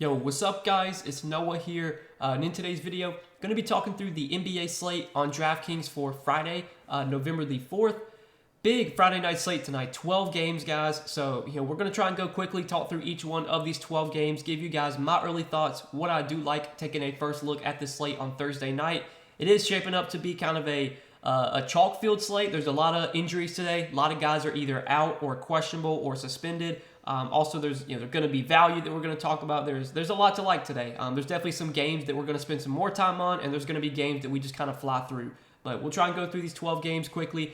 Yo, what's up guys? It's Noah here, and in today's video, going to be talking through the NBA slate on Draftkings for Friday, November the 4th. Big Friday night slate tonight, 12 games guys, so we're going to try and go quickly, talk through each one of these 12 games, give you guys my early thoughts, what I do like taking a first look at this slate on Thursday night. It is shaping up to be kind of a chalk field slate. There's a lot of injuries today. A lot of guys are either out or questionable or suspended. Also, there's going to be value that we're going to talk about. There's a lot to like today. There's definitely some games that we're going to spend some more time on, and there's going to be games that we just kind of fly through. But we'll try and go through these 12 games quickly,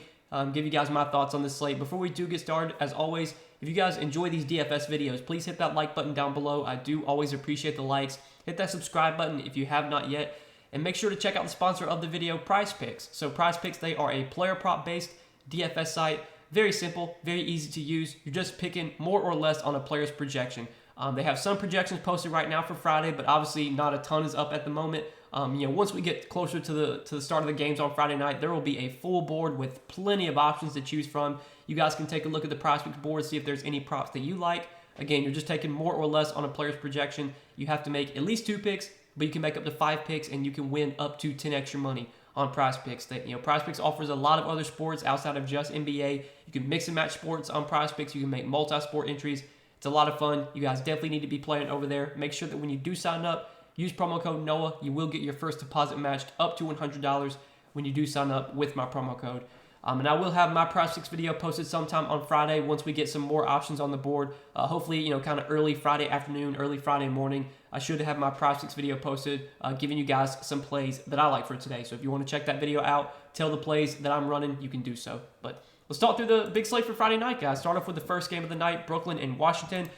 give you guys my thoughts on this slate. Before we do get started, as always, if you guys enjoy these DFS videos, please hit that like button down below. I do always appreciate the likes. Hit that subscribe button if you have not yet. And make sure to check out the sponsor of the video, Prize Picks. So Prize Picks, they are a player prop based DFS site. Very simple, very easy to use. You're just picking more or less on a player's projection. They have some projections posted right now for Friday, but obviously not a ton is up at the moment. Once we get closer to the start of the games on Friday night, there will be a full board with plenty of options to choose from. You guys can take a look at the Prize Picks board, see if there's any props that you like. Again, you're just taking more or less on a player's projection. You have to make at least 2 picks, but you can make up to 5 picks, and you can win up to 10 extra money on Prize Picks. Prize Picks offers a lot of other sports outside of just NBA. You can mix and match sports on Prize Picks. You can make multi-sport entries. It's a lot of fun. You guys definitely need to be playing over there. Make sure that when you do sign up, use promo code NOAH. You will get your first deposit matched up to $100 when you do sign up with my promo code. And I will have my Prize Picks video posted sometime on Friday once we get some more options on the board. Hopefully, kind of early Friday afternoon, early Friday morning. I should have my Prize Picks video posted, giving you guys some plays that I like for today. So if you want to check that video out, tell the plays that I'm running, you can do so. But let's talk through the big slate for Friday night, guys. Start off with the first game of the night, Brooklyn and Washington.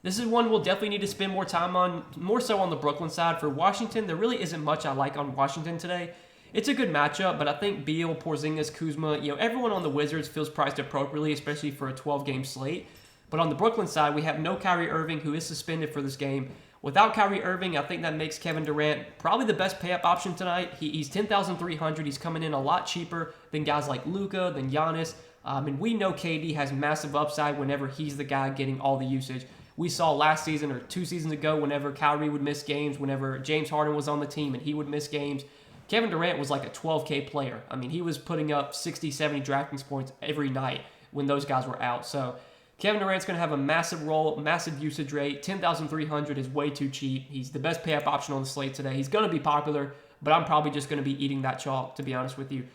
This is one we'll definitely need to spend more time on, more so on the Brooklyn side. For Washington, there really isn't much I like on Washington today. It's a good matchup, but I think Beal, Porzingis, Kuzma, everyone on the Wizards feels priced appropriately, especially for a 12-game slate. But on the Brooklyn side, we have no Kyrie Irving, who is suspended for this game. Without Kyrie Irving, I think that makes Kevin Durant probably the best pay-up option tonight. He's $10,300. He's coming in a lot cheaper than guys like Luka, than Giannis. And we know KD has massive upside whenever he's the guy getting all the usage. We saw last season or 2 seasons ago whenever Kyrie would miss games, whenever James Harden was on the team and he would miss games. Kevin Durant was like a 12K player. I mean, he was putting up 60, 70 Draftkings points every night when those guys were out. So Kevin Durant's going to have a massive role, massive usage rate. $10,300 is way too cheap. He's the best pay-up option on the slate today. He's going to be popular, but I'm probably just going to be eating that chalk, to be honest with you.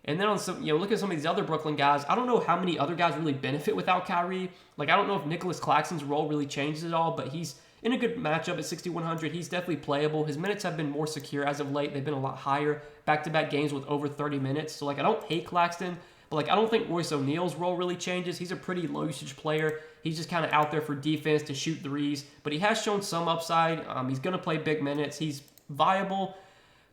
And then on some, look at some of these other Brooklyn guys. I don't know how many other guys really benefit without Kyrie. I don't know if Nicholas Claxton's role really changes at all, but he's in a good matchup at 6,100. He's definitely playable. His minutes have been more secure as of late. They've been a lot higher. Back-to-back games with over 30 minutes. So, I don't hate Claxton, but, I don't think Royce O'Neal's role really changes. He's a pretty low-usage player. He's just kind of out there for defense to shoot threes. But he has shown some upside. He's going to play big minutes. He's viable.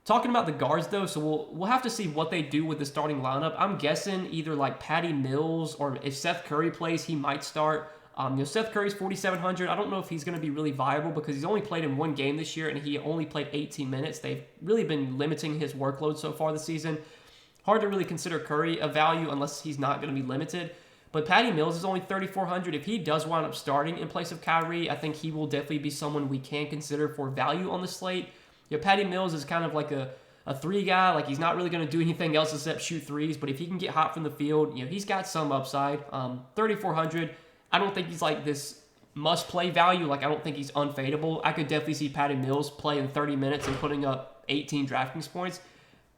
Talking about the guards, though, so we'll have to see what they do with the starting lineup. I'm guessing either, Patty Mills or if Seth Curry plays, he might start. Seth Curry's 4,700. I don't know if he's going to be really viable because he's only played in 1 game this year and he only played 18 minutes. They've really been limiting his workload so far this season. Hard to really consider Curry a value unless he's not going to be limited. But Patty Mills is only 3,400. If he does wind up starting in place of Kyrie, I think he will definitely be someone we can consider for value on the slate. Patty Mills is kind of like a 3 guy. He's not really going to do anything else except shoot threes. But if he can get hot from the field, he's got some upside. 3,400. I don't think he's this must-play value. I don't think he's unfadable. I could definitely see Patty Mills playing 30 minutes and putting up 18 Draftkings points.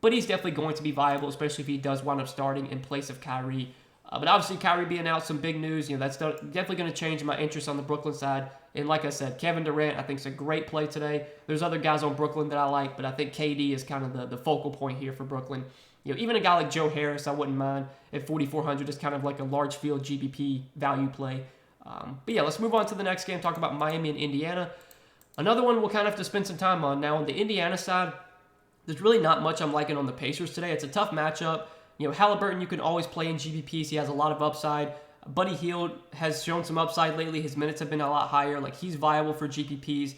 But he's definitely going to be viable, especially if he does wind up starting in place of Kyrie. But obviously, Kyrie being out, some big news. That's definitely going to change my interest on the Brooklyn side. And like I said, Kevin Durant, I think, is a great play today. There's other guys on Brooklyn that I like, but I think KD is kind of the focal point here for Brooklyn. Even a guy like Joe Harris, I wouldn't mind at 4,400 is kind of like a large field GPP value play. But yeah, let's move on to the next game, talk about Miami and Indiana. Another one we'll kind of have to spend some time on. Now, on the Indiana side, there's really not much I'm liking on the Pacers today. It's a tough matchup. Halliburton, you can always play in GPPs. He has a lot of upside. Buddy Hield has shown some upside lately. His minutes have been a lot higher. He's viable for GPPs.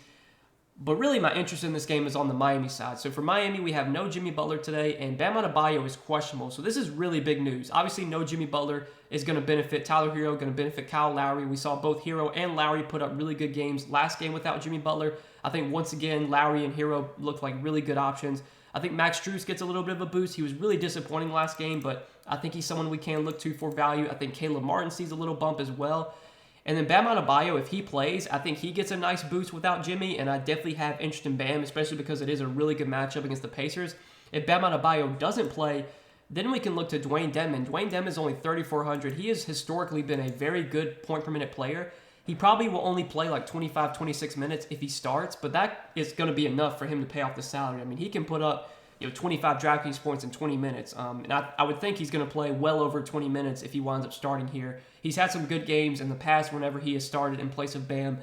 But really, my interest in this game is on the Miami side. So for Miami, we have no Jimmy Butler today, and Bam Adebayo is questionable. So this is really big news. Obviously, no Jimmy Butler is going to benefit Tyler Hero, going to benefit Kyle Lowry. We saw both Hero and Lowry put up really good games last game without Jimmy Butler. I think once again, Lowry and Hero look like really good options. I think Max Strus gets a little bit of a boost. He was really disappointing last game, but I think he's someone we can look to for value. I think Caleb Martin sees a little bump as well. And then Bam Adebayo, if he plays, I think he gets a nice boost without Jimmy, and I definitely have interest in Bam, especially because it is a really good matchup against the Pacers. If Bam Adebayo doesn't play, then we can look to Dwayne Dedmon. Dwayne Dedmon is only 3,400. He has historically been a very good point-per-minute player. He probably will only play like 25, 26 minutes if he starts, but that is going to be enough for him to pay off the salary. I mean, he can put up 25 Draftkings points in 20 minutes. And I would think he's going to play well over 20 minutes if he winds up starting here. He's had some good games in the past whenever he has started in place of Bam.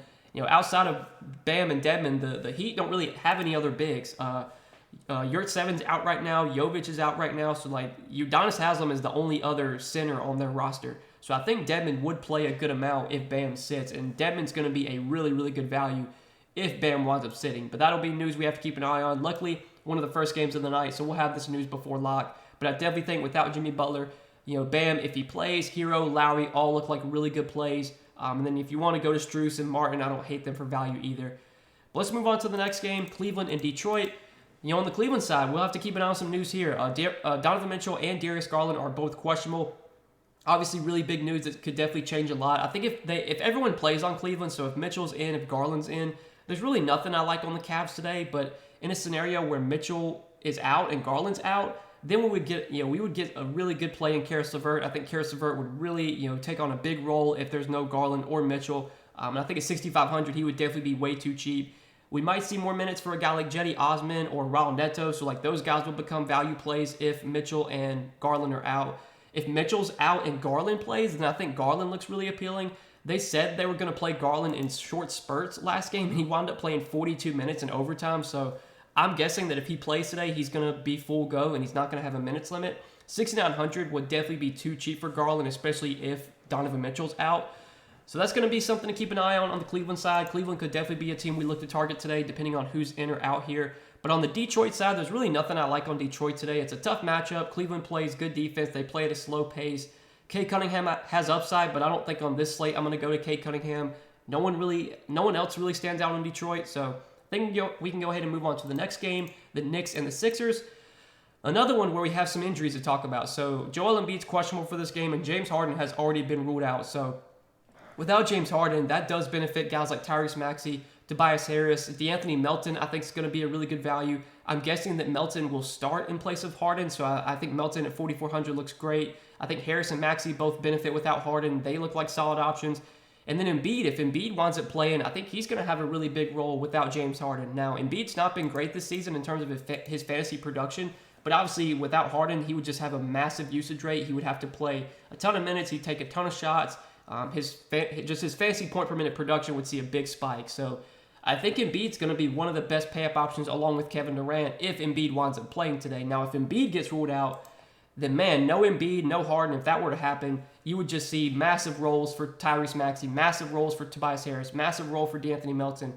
Outside of Bam and Dedmon, the Heat don't really have any other bigs. Yurtseven's out right now. Jovic is out right now. So, Udonis Haslem is the only other center on their roster. So, I think Dedmon would play a good amount if Bam sits. And Dedmon's going to be a really, really good value if Bam winds up sitting. But that'll be news we have to keep an eye on. Luckily, one of the first games of the night, so we'll have this news before lock. But I definitely think without Jimmy Butler, Bam, if he plays, Hero, Lowry, all look like really good plays. And then if you want to go to Strus and Martin, I don't hate them for value either. But let's move on to the next game, Cleveland and Detroit. On the Cleveland side, we'll have to keep an eye on some news here. Donovan Mitchell and Darius Garland are both questionable. Obviously, really big news that could definitely change a lot. I think if everyone plays on Cleveland, so if Mitchell's in, if Garland's in, there's really nothing I like on the Cavs today. But in a scenario where Mitchell is out and Garland's out, then we would get a really good play in Karis LeVert. I think Karis LeVert would really take on a big role if there's no Garland or Mitchell. And I think at 6,500 he would definitely be way too cheap. We might see more minutes for a guy like Jetty Osman or Raul Neto. So those guys will become value plays if Mitchell and Garland are out. If Mitchell's out and Garland plays, then I think Garland looks really appealing. They said they were going to play Garland in short spurts last game, and he wound up playing 42 minutes in overtime. So I'm guessing that if he plays today, he's going to be full go, and he's not going to have a minutes limit. 6,900 would definitely be too cheap for Garland, especially if Donovan Mitchell's out. So that's going to be something to keep an eye on the Cleveland side. Cleveland could definitely be a team we look to target today, depending on who's in or out here. But on the Detroit side, there's really nothing I like on Detroit today. It's a tough matchup. Cleveland plays good defense. They play at a slow pace. Cade Cunningham has upside, but I don't think on this slate I'm going to go to Cade Cunningham. No one else really stands out in Detroit. So I think we can go ahead and move on to the next game, the Knicks and the Sixers. Another one where we have some injuries to talk about. So Joel Embiid's questionable for this game, and James Harden has already been ruled out. So without James Harden, that does benefit guys like Tyrese Maxey, Tobias Harris. DeAnthony Melton, I think, is going to be a really good value. I'm guessing that Melton will start in place of Harden, so I think Melton at 4,400 looks great. I think Harris and Maxey both benefit without Harden. They look like solid options. And then Embiid, if Embiid winds up playing, I think he's going to have a really big role without James Harden. Now, Embiid's not been great this season in terms of his fantasy production, but obviously without Harden, he would just have a massive usage rate. He would have to play a ton of minutes. He'd take a ton of shots. His fantasy point per minute production would see a big spike. So I think Embiid's going to be one of the best pay-up options along with Kevin Durant if Embiid winds up playing today. Now, if Embiid gets ruled out, then man, no Embiid, no Harden. If that were to happen, you would just see massive roles for Tyrese Maxey, massive roles for Tobias Harris, massive role for DeAnthony Melton.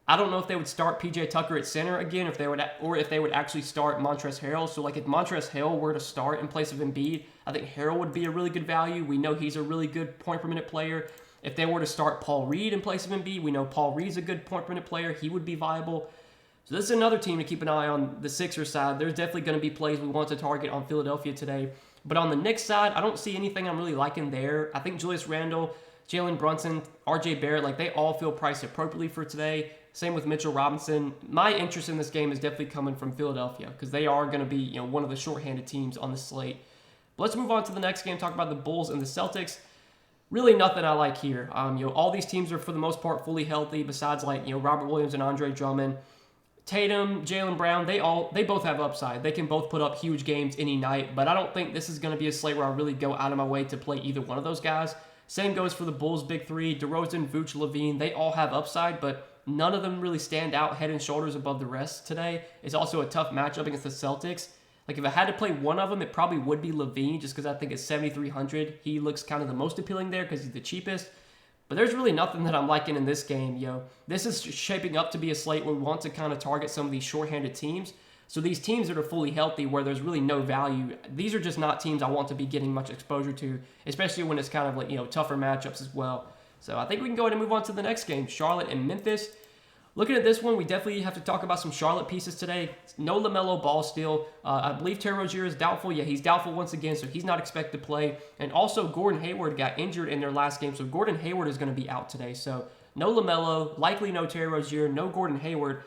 I don't know if they would start PJ Tucker at center again, if they would actually start Montrezl Harrell. So if Montrezl Harrell were to start in place of Embiid, I think Harrell would be a really good value. We know he's a really good point per minute player. If they were to start Paul Reed in place of Embiid, we know Paul Reed's a good point per minute player. He would be viable. So this is another team to keep an eye on the Sixers side. There's definitely going to be plays we want to target on Philadelphia today. But on the Knicks side, I don't see anything I'm really liking there. I think Julius Randle, Jalen Brunson, RJ Barrett, they all feel priced appropriately for today. Same with Mitchell Robinson. My interest in this game is definitely coming from Philadelphia because they are going to be one of the shorthanded teams on the slate. But let's move on to the next game, talk about the Bulls and the Celtics. Really nothing I like here. All these teams are for the most part fully healthy besides Robert Williams and Andre Drummond. Tatum, Jaylen Brown, they both have upside. They can both put up huge games any night, but I don't think this is going to be a slate where I really go out of my way to play either one of those guys. Same goes for the Bulls' big three, DeRozan, Vooch, LaVine. They all have upside, but none of them really stand out head and shoulders above the rest today. It's also a tough matchup against the Celtics. If I had to play one of them, it probably would be LaVine just because I think at 7,300, he looks kind of the most appealing there because he's the cheapest. But there's really nothing that I'm liking in this game. This is shaping up to be a slate where we want to kind of target some of these shorthanded teams. So these teams that are fully healthy, where there's really no value, these are just not teams I want to be getting much exposure to, especially when it's kind of like, tougher matchups as well. So I think we can go ahead and move on to the next game, Charlotte and Memphis. Looking at this one, we definitely have to talk about some Charlotte pieces today. No LaMelo Ball still. I believe Terry Rozier is doubtful. Yeah, he's doubtful once again, so he's not expected to play. And also, Gordon Hayward got injured in their last game, so Gordon Hayward is going to be out today. So no LaMelo, likely no Terry Rozier, no Gordon Hayward.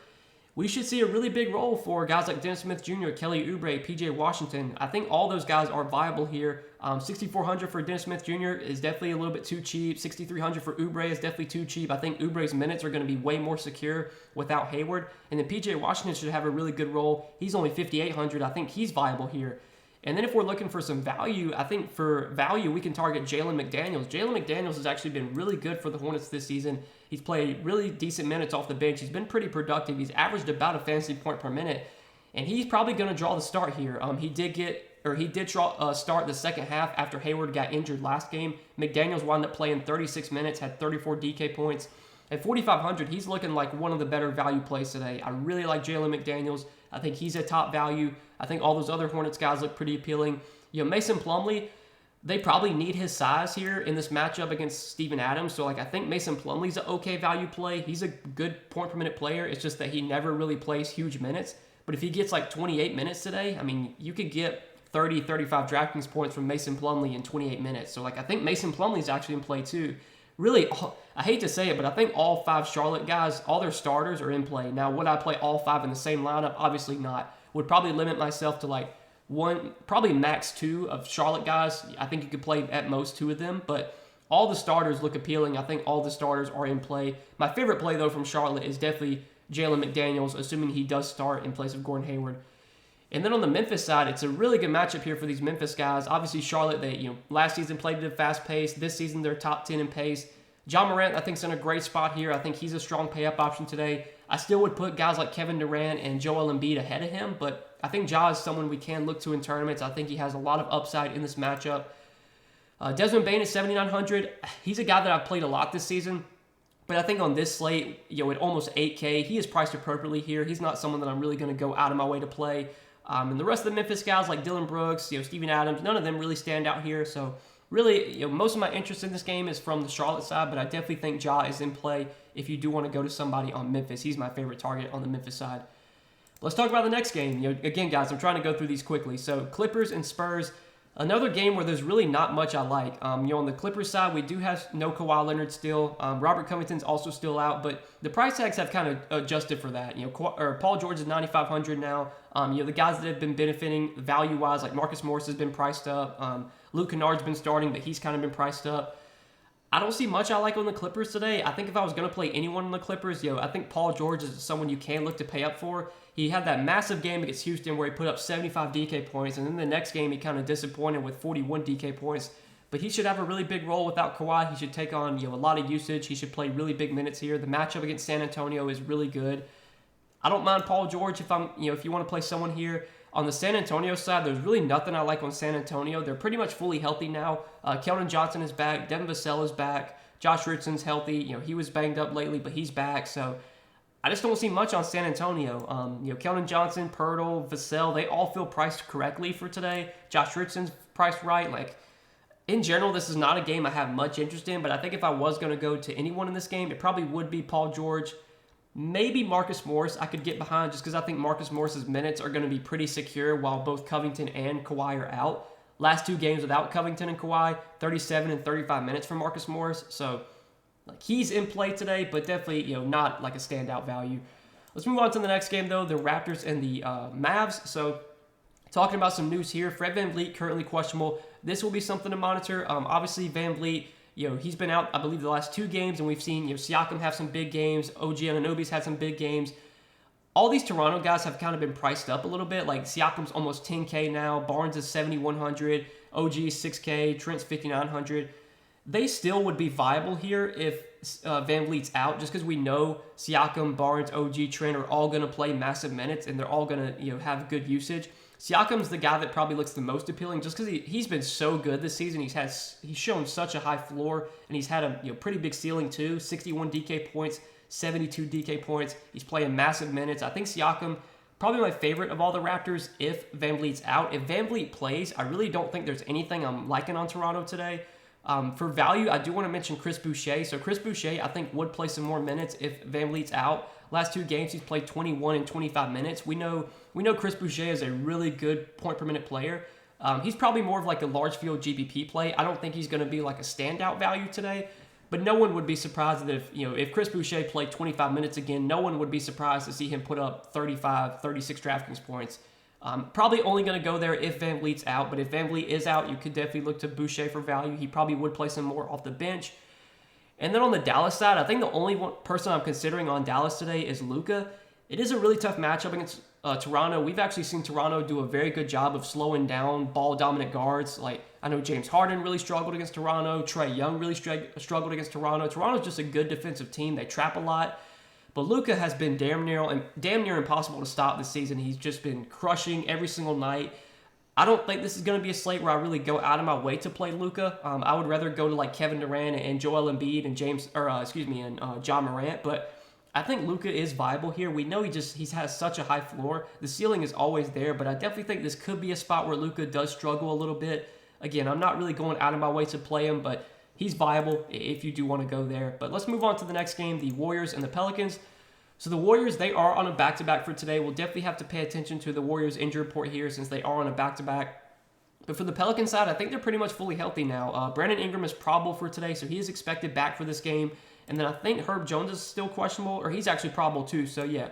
We should see a really big role for guys like Dennis Smith Jr., Kelly Oubre, P.J. Washington. I think all those guys are viable here. 6,400 for Dennis Smith Jr. is definitely a little bit too cheap. 6,300 for Oubre is definitely too cheap. I think Oubre's minutes are going to be way more secure without Hayward. And then P.J. Washington should have a really good role. He's only 5,800. I think he's viable here. And then if we're looking for some value, I think for value, we can target Jalen McDaniels. Jalen McDaniels has actually been really good for the Hornets this season. He's played really decent minutes off the bench. He's been pretty productive. He's averaged about a fantasy point per minute. And he's probably going to draw the start here. He did start the second half after Hayward got injured last game. McDaniels wound up playing 36 minutes, had 34 DK points. At 4,500, he's looking like one of the better value plays today. I really like Jalen McDaniels. I think he's a top value. I think all those other Hornets guys look pretty appealing. Mason Plumlee, they probably need his size here in this matchup against Steven Adams. So, I think Mason Plumlee's an okay value play. He's a good point per minute player. It's just that he never really plays huge minutes. But if he gets 28 minutes today, you could get 30, 35 DraftKings points from Mason Plumlee in 28 minutes. So, I think Mason Plumlee's actually in play too. Really, I hate to say it, but I think all 5 Charlotte guys, all their starters are in play. Now, would I play all 5 in the same lineup? Obviously not. Would probably limit myself to one, probably max 2 of Charlotte guys. I think you could play at most 2 of them, but all the starters look appealing. I think all the starters are in play. My favorite play, though, from Charlotte is definitely Jalen McDaniels, assuming he does start in place of Gordon Hayward. And then on the Memphis side, it's a really good matchup here for these Memphis guys. Obviously, Charlotte, they last season played at a fast pace. This season, they're top 10 in pace. John Morant, I think, is in a great spot here. I think he's a strong pay-up option today. I still would put guys like Kevin Durant and Joel Embiid ahead of him, but I think Ja is someone we can look to in tournaments. I think he has a lot of upside in this matchup. Desmond Bane is 7,900. He's a guy that I've played a lot this season, but I think on this slate, at almost 8K, he is priced appropriately here. He's not someone that I'm really going to go out of my way to play. And the rest of the Memphis guys like Dylan Brooks, Steven Adams, none of them really stand out here. So really, most of my interest in this game is from the Charlotte side, but I definitely think Ja is in play if you do want to go to somebody on Memphis. He's my favorite target on the Memphis side. Let's talk about the next game. Again, guys, I'm trying to go through these quickly. So Clippers and Spurs, another game where there's really not much I like. On the Clippers side, we do have no Kawhi Leonard still. Robert Covington's also still out, but the price tags have kind of adjusted for that. Paul George is 9,500 now. The guys that have been benefiting value-wise, like Marcus Morris has been priced up. Luke Kennard's been starting, but he's kind of been priced up. I don't see much I like on the Clippers today. I think if I was going to play anyone on the Clippers, I think Paul George is someone you can look to pay up for. He had that massive game against Houston where he put up 75 DK points, and then the next game he kind of disappointed with 41 DK points. But he should have a really big role without Kawhi. He should take on a lot of usage. He should play really big minutes here. The matchup against San Antonio is really good. I don't mind Paul George if you want to play someone here. On the San Antonio side, there's really nothing I like on San Antonio. They're pretty much fully healthy now. Keldon Johnson is back. Devin Vassell is back. Josh Richardson's healthy. He was banged up lately, but he's back. So I just don't see much on San Antonio. Keldon Johnson, Pirtle, Vassell, they all feel priced correctly for today. Josh Richardson's priced right. In general, this is not a game I have much interest in, but I think if I was going to go to anyone in this game, it probably would be Paul George. Maybe Marcus Morris I could get behind just because I think Marcus Morris's minutes are going to be pretty secure while both Covington and Kawhi are out. Last 2 games without Covington and Kawhi, 37 and 35 minutes for Marcus Morris. So he's in play today, but definitely not like a standout value. Let's move on to the next game, though, the Raptors and the Mavs. So talking about some news here, Fred VanVleet currently questionable. This will be something to monitor. Obviously, VanVleet, he's been out, I believe, the last 2 games, and we've seen Siakam have some big games. OG Anunoby's had some big games. All these Toronto guys have kind of been priced up a little bit. Like Siakam's almost 10K now. Barnes is 7,100. OG is 6K. Trent's 5,900. They still would be viable here if VanVleet's out, just because we know Siakam, Barnes, OG, Trent are all going to play massive minutes, and they're all going to have good usage. Siakam's the guy that probably looks the most appealing just because he's been so good this season. He's shown such a high floor, and he's had a pretty big ceiling too. 61 DK points, 72 DK points. He's playing massive minutes. I think Siakam, probably my favorite of all the Raptors if VanVleet's out. If VanVleet plays, I really don't think there's anything I'm liking on Toronto today. For value, I do want to mention Chris Boucher. So Chris Boucher, I think, would play some more minutes if VanVleet's out. Last 2 games, he's played 21 and 25 minutes. We know Chris Boucher is a really good point per minute player. He's probably more of like a large field GPP play. I don't think he's going to be like a standout value today. But no one would be surprised that if Chris Boucher played 25 minutes again, no one would be surprised to see him put up 35, 36 DraftKings points. Probably only going to go there if VanVleet's out, but if VanVleet is out, you could definitely look to Boucher for value. He probably would play some more off the bench. And then on the Dallas side, I think the only person I'm considering on Dallas today is Luka. It is a really tough matchup against Toronto. We've actually seen Toronto do a very good job of slowing down ball-dominant guards. Like, I know James Harden really struggled against Toronto. Trae Young really struggled against Toronto. Toronto's just a good defensive team. They trap a lot. But Luka has been damn near impossible to stop this season. He's just been crushing every single night. I don't think this is going to be a slate where I really go out of my way to play Luka. I would rather go to like Kevin Durant and Joel Embiid and John Morant. But I think Luka is viable here. We know he has such a high floor. The ceiling is always there, but I definitely think this could be a spot where Luka does struggle a little bit. Again, I'm not really going out of my way to play him, but he's viable if you do want to go there. But let's move on to the next game, the Warriors and the Pelicans. So the Warriors, they are on a back-to-back for today. We'll definitely have to pay attention to the Warriors injury report here since they are on a back-to-back. But for the Pelican side, I think they're pretty much fully healthy now. Brandon Ingram is probable for today, so he is expected back for this game. And then I think Herb Jones is still questionable, or he's actually probable too. So yeah,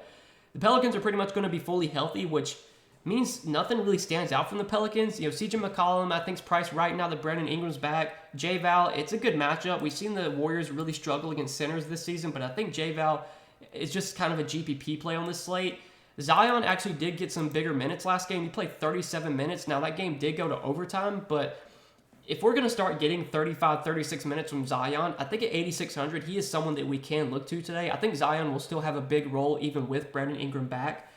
the Pelicans are pretty much going to be fully healthy, which means nothing really stands out from the Pelicans. CJ McCollum, I think, is priced right now that Brandon Ingram's back. J-Val, it's a good matchup. We've seen the Warriors really struggle against centers this season, but I think J-Val is just kind of a GPP play on this slate. Zion actually did get some bigger minutes last game. He played 37 minutes. Now, that game did go to overtime, but if we're going to start getting 35, 36 minutes from Zion, I think at 8,600, he is someone that we can look to today. I think Zion will still have a big role even with Brandon Ingram back.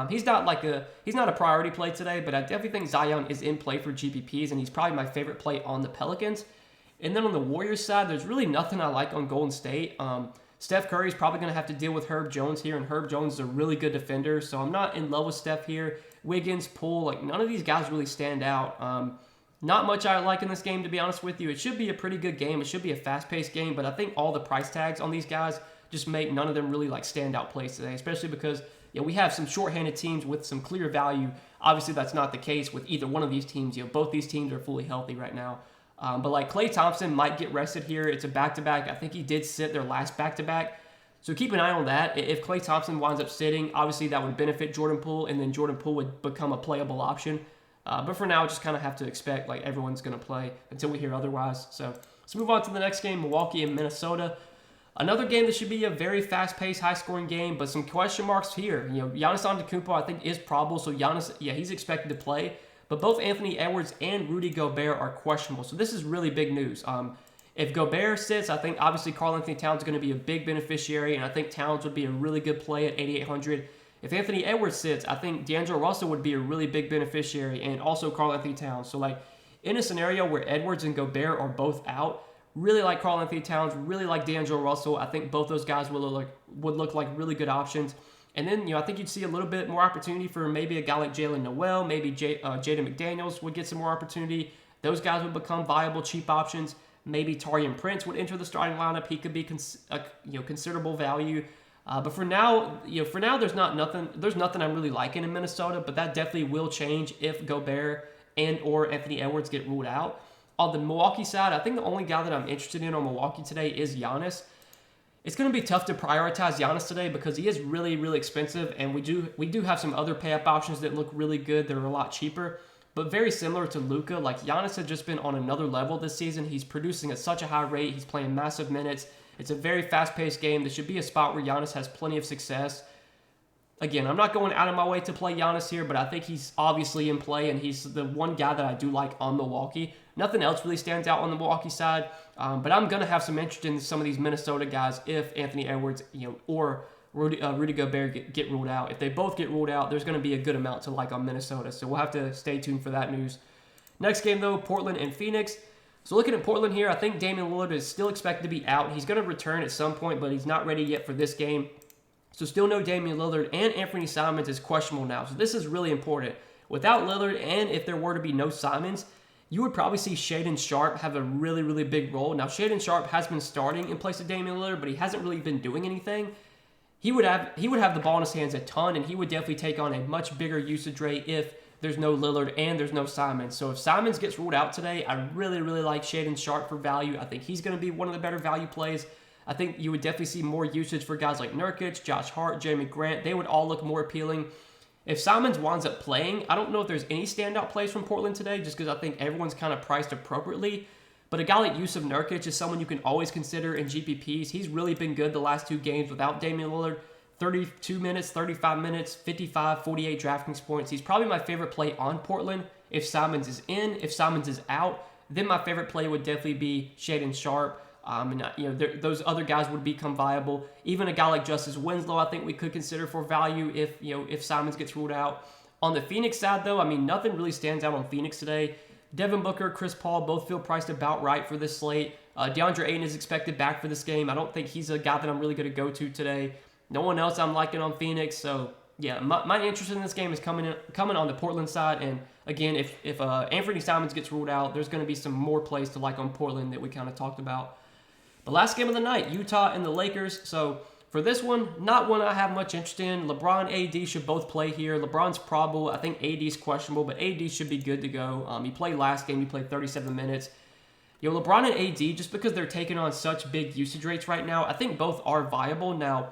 He's not a priority play today, but I definitely think Zion is in play for GPPs, and he's probably my favorite play on the Pelicans. And then on the Warriors side, there's really nothing I like on Golden State. Steph Curry is probably going to have to deal with Herb Jones here, and Herb Jones is a really good defender, so I'm not in love with Steph here. Wiggins, Poole, none of these guys really stand out. Not much I like in this game, to be honest with you. It should be a pretty good game. It should be a fast-paced game, but I think all the price tags on these guys just make none of them really standout plays today, especially because we have some shorthanded teams with some clear value. Obviously, that's not the case with either one of these teams. Both these teams are fully healthy right now. But Klay Thompson might get rested here. It's a back-to-back. I think he did sit their last back-to-back. So keep an eye on that. If Klay Thompson winds up sitting, obviously that would benefit Jordan Poole, and then Jordan Poole would become a playable option. But for now, just kind of have to expect everyone's going to play until we hear otherwise. So let's move on to the next game, Milwaukee and Minnesota. Another game that should be a very fast-paced, high-scoring game, but some question marks here. Giannis Antetokounmpo, I think, is probable. So Giannis, he's expected to play. But both Anthony Edwards and Rudy Gobert are questionable. So this is really big news. If Gobert sits, I think obviously Karl-Anthony Towns is going to be a big beneficiary, and I think Towns would be a really good play at 8,800. If Anthony Edwards sits, I think D'Angelo Russell would be a really big beneficiary, and also Karl-Anthony Towns. So in a scenario where Edwards and Gobert are both out, really like Karl-Anthony Towns, really like D'Angelo Russell. I think both those guys would look like really good options. And then, I think you'd see a little bit more opportunity for maybe a guy like Jalen Noel, maybe Jaden McDaniels would get some more opportunity. Those guys would become viable, cheap options. Maybe Taurean Prince would enter the starting lineup. He could be considerable value. But for now, there's nothing I'm really liking in Minnesota. But that definitely will change if Gobert and or Anthony Edwards get ruled out. On the Milwaukee side, I think the only guy that I'm interested in on Milwaukee today is Giannis. It's going to be tough to prioritize Giannis today because he is really, really expensive, and we do have some other pay-up options that look really good that are a lot cheaper. But very similar to Luka, Giannis has just been on another level this season. He's producing at such a high rate. He's playing massive minutes. It's a very fast-paced game. This should be a spot where Giannis has plenty of success. Again, I'm not going out of my way to play Giannis here, but I think he's obviously in play, and he's the one guy that I do like on Milwaukee. Nothing else really stands out on the Milwaukee side, but I'm going to have some interest in some of these Minnesota guys if Anthony Edwards, or Rudy Gobert get ruled out. If they both get ruled out, there's going to be a good amount to like on Minnesota. So we'll have to stay tuned for that news. Next game, though, Portland and Phoenix. So looking at Portland here, I think Damian Lillard is still expected to be out. He's going to return at some point, but he's not ready yet for this game. So still no Damian Lillard, and Anthony Simons is questionable now. So this is really important. Without Lillard, and if there were to be no Simons, you would probably see Shaedon Sharpe have a really, really big role. Now, Shaedon Sharpe has been starting in place of Damian Lillard, but he hasn't really been doing anything. He would have the ball in his hands a ton, and he would definitely take on a much bigger usage rate if there's no Lillard and there's no Simons. So if Simons gets ruled out today, I really, really like Shaedon Sharpe for value. I think he's going to be one of the better value plays. I think you would definitely see more usage for guys like Nurkic, Josh Hart, Jeremy Grant. They would all look more appealing. If Simons winds up playing, I don't know if there's any standout plays from Portland today, just because I think everyone's kind of priced appropriately. But a guy like Yusuf Nurkic is someone you can always consider in GPPs. He's really been good the last 2 games without Damian Lillard. 32 minutes, 35 minutes, 55, 48 DraftKings points. He's probably my favorite play on Portland if Simons is in. If Simons is out, then my favorite play would definitely be Shaedon Sharpe. Those other guys would become viable. Even a guy like Justice Winslow, I think we could consider for value if Simons gets ruled out. On the Phoenix side, though, I mean, nothing really stands out on Phoenix today. Devin Booker, Chris Paul, both feel priced about right for this slate. DeAndre Ayton is expected back for this game. I don't think he's a guy that I'm really going to go to today. No one else I'm liking on Phoenix. So, yeah, my interest in this game is coming on the Portland side. And, again, if Anthony Simons gets ruled out, there's going to be some more plays to like on Portland that we kind of talked about. The last game of the night, Utah and the Lakers. So, for this one, not one I have much interest in. LeBron, AD should both play here. LeBron's probable. I think AD's questionable, but AD should be good to go. He played last game. He played 37 minutes. LeBron and AD, just because they're taking on such big usage rates right now, I think both are viable. Now,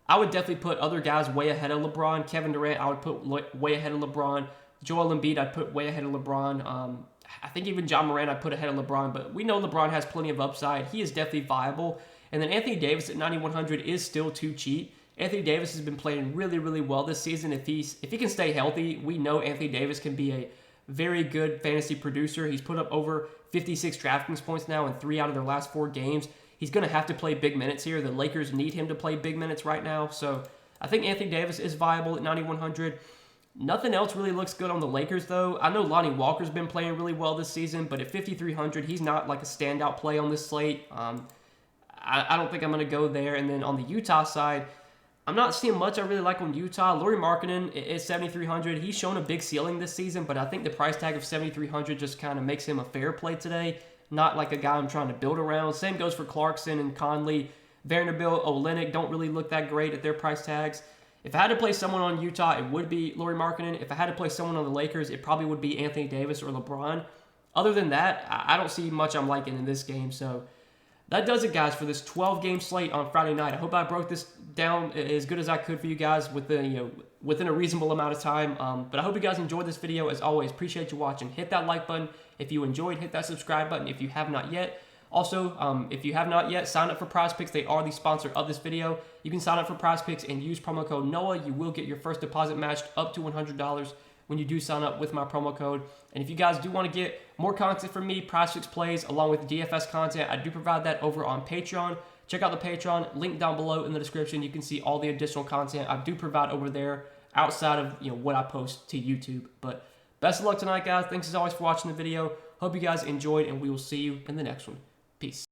I would definitely put other guys way ahead of LeBron. Kevin Durant, I would put way ahead of LeBron. Joel Embiid, I'd put way ahead of LeBron. I think even John Morant I'd put ahead of LeBron, but we know LeBron has plenty of upside. He is definitely viable. And then Anthony Davis at 9,100 is still too cheap. Anthony Davis has been playing really, really well this season. If he can stay healthy, we know Anthony Davis can be a very good fantasy producer. He's put up over 56 DraftKings points now in 3 out of their last 4 games. He's going to have to play big minutes here. The Lakers need him to play big minutes right now. So I think Anthony Davis is viable at 9,100. Nothing else really looks good on the Lakers, though. I know Lonnie Walker's been playing really well this season, but at 5,300, he's not like a standout play on this slate. I don't think I'm going to go there. And then on the Utah side, I'm not seeing much I really like on Utah. Lauri Markkanen is 7,300. He's shown a big ceiling this season, but I think the price tag of 7,300 just kind of makes him a fair play today, not like a guy I'm trying to build around. Same goes for Clarkson and Conley. Vanderbilt, Olynyk don't really look that great at their price tags. If I had to play someone on Utah, it would be Lauri Markkanen. If I had to play someone on the Lakers, it probably would be Anthony Davis or LeBron. Other than that, I don't see much I'm liking in this game. So that does it, guys, for this 12-game slate on Friday night. I hope I broke this down as good as I could for you guys within a reasonable amount of time. But I hope you guys enjoyed this video. As always, appreciate you watching. Hit that like button if you enjoyed. Hit that subscribe button if you have not yet. Also, if you have not yet, sign up for PrizePicks. They are the sponsor of this video. You can sign up for PrizePicks and use promo code NOAH. You will get your first deposit matched up to $100 when you do sign up with my promo code. And if you guys do want to get more content from me, PrizePicks plays, along with DFS content, I do provide that over on Patreon. Check out the Patreon, link down below in the description. You can see all the additional content I do provide over there outside of what I post to YouTube. But best of luck tonight, guys. Thanks as always for watching the video. Hope you guys enjoyed, and we will see you in the next one. Peace.